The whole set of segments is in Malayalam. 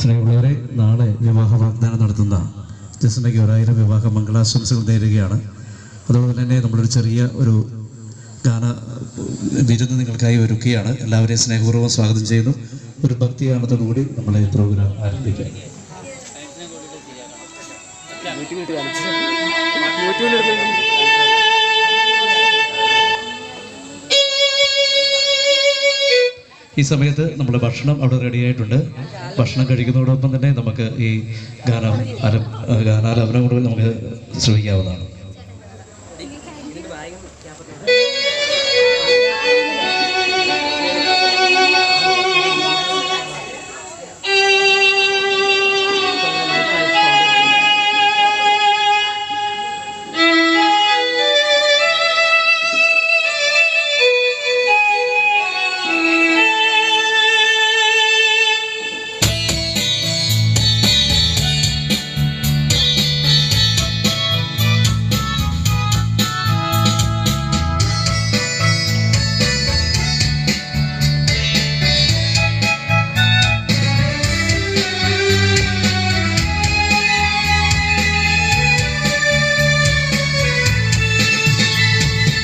സ്നേഹമുള്ളവരെ, നാളെ വിവാഹ വാഗ്ദാനം നടത്തുന്ന ജസ്നയ്ക്ക് 1000 വിവാഹ മംഗളാശംസകൾ നേരുകയാണ്. അതുപോലെ തന്നെ നമ്മളൊരു ചെറിയ ഒരു ഗാന വിരുന്ന് നിങ്ങൾക്കായി ഒരുക്കുകയാണ്. എല്ലാവരെയും സ്നേഹപൂർവ്വം സ്വാഗതം ചെയ്യുന്നു. ഒരു ഭക്തിഗാനത്തോടുകൂടി നമ്മളെ പ്രോഗ്രാം ആരംഭിക്കാം. ഈ സമയത്ത് നമ്മുടെ ഭക്ഷണം അവിടെ റെഡിയായിട്ടുണ്ട്. ഭക്ഷണം കഴിക്കുന്നതോടൊപ്പം തന്നെ നമുക്ക് ഈ ഗാനാലാപനം കൂടെ നമുക്ക് ശ്രമിക്കാവുന്നതാണ്.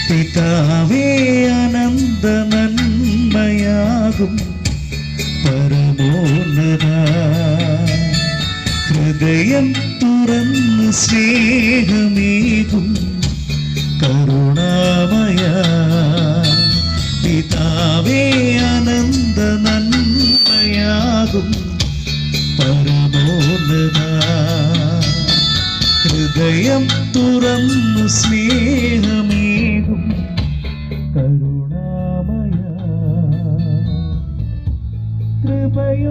പിതാവേ അനന്ത നന്മയാകും പരമോന്നത, ഹൃദയം തുറന്ന് സ്നേഹമേകും കരുണാമയ. പിതാവേ അനന്ത നന്മയാകും പരമോന്നത, ഹൃദയം തുറന്നു സ്നേഹമേകും കരുണാമയ. കൃപയോലുമേകനാമം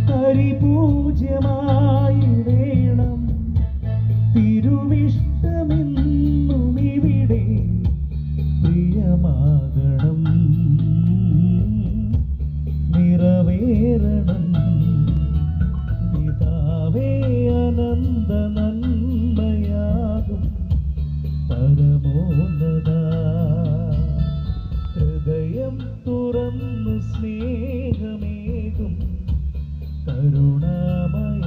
ഹരിപൂജ്യമായിടേണം. തിരുവിഷ്ടമെന്നും ഇവിടെ പ്രിയമാകണം, നിറവേറണം. പിതാവേ അനന്ത നന്മയാകും പരമോന്നത, ഹൃദയം തുറന്നു സ്നേഹമേകും കരുണാമയ.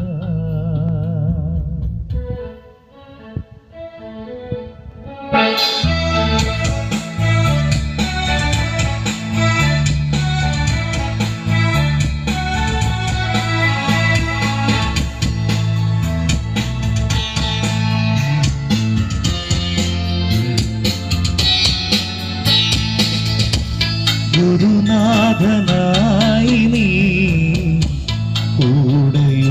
ഗുരുനാഥനായി നീ കൂടെയുണ്ടാവുകിൽ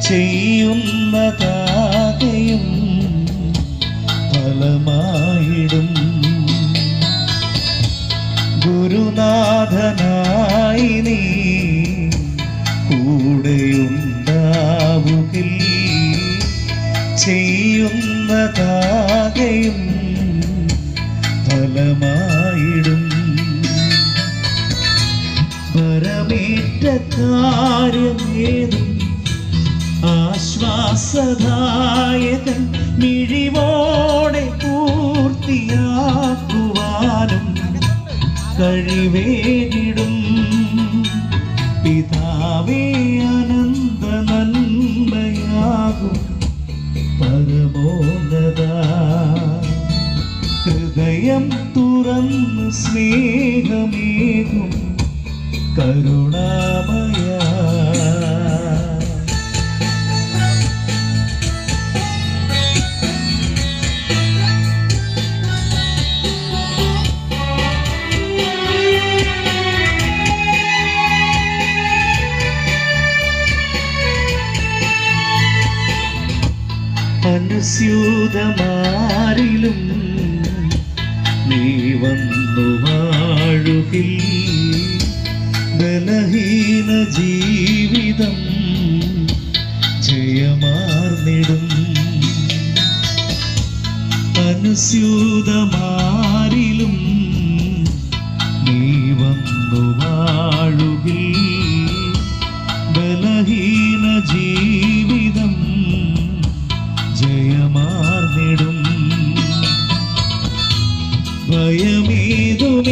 ചെയ്യുന്ന കാര്യവും ഫലമായിടും. ഗുരുനാഥനായി നീ കൂടെയുണ്ടാവുകിൽ ചെയ്യുന്ന കാര്യവും ഫലമായിടും. വരമേറ്റ കാര്യമേതും ആശ്വാസദായകൻ മിഴിവോടെ പൂർത്തിയാക്കുവാനും കഴിവേകിടും. പിതാവേ അനന്ത നന്മ തുറന്നു സ്നേഹമേകും കരുണാമയ. അനുസ്യൂതമാരിലും നീ വന്നു വാഴുകിൽ ബലഹീന ജീവിതം ജയമാർന്നിടും. അനുസ്യൂതമാരിലും നീ വന്നു വാഴുകിൽ ബലഹീന ജീവിതം ജയമാർന്നിടും. ഭയമേതുമേശിടാതെ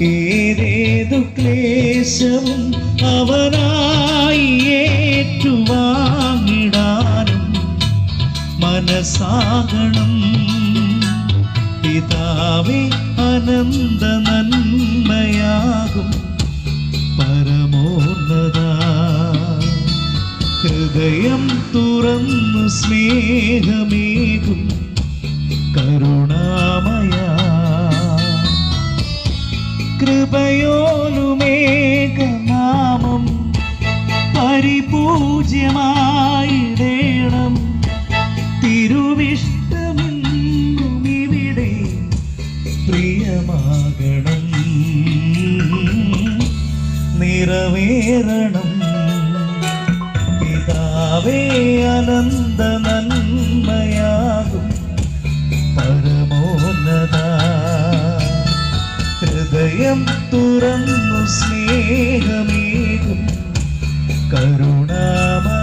ഏതേതു ക്ലേശവും അവനായി ഏറ്റുവാങ്ങിടാനും മനസ്സാകണം. പിതാവേ അനന്ത നന്മയാകും പരമോന്നത. ഹൃദയം തുറന്നു സ്നേഹമേകും കരുണാമയ. കൃപയോലുമേകനാമം പരിപൂജ്യമായിടേണം. തിരുവിഷ്ടമെന്നും ഇവിടെ പ്രിയമാകണം. നിറവേറണം പിതാവേ അനന്ത നന്മയാകും പരമോന്നത. ഹൃദയം തുറന്നു സ്നേഹമേകും കരുണാമയ.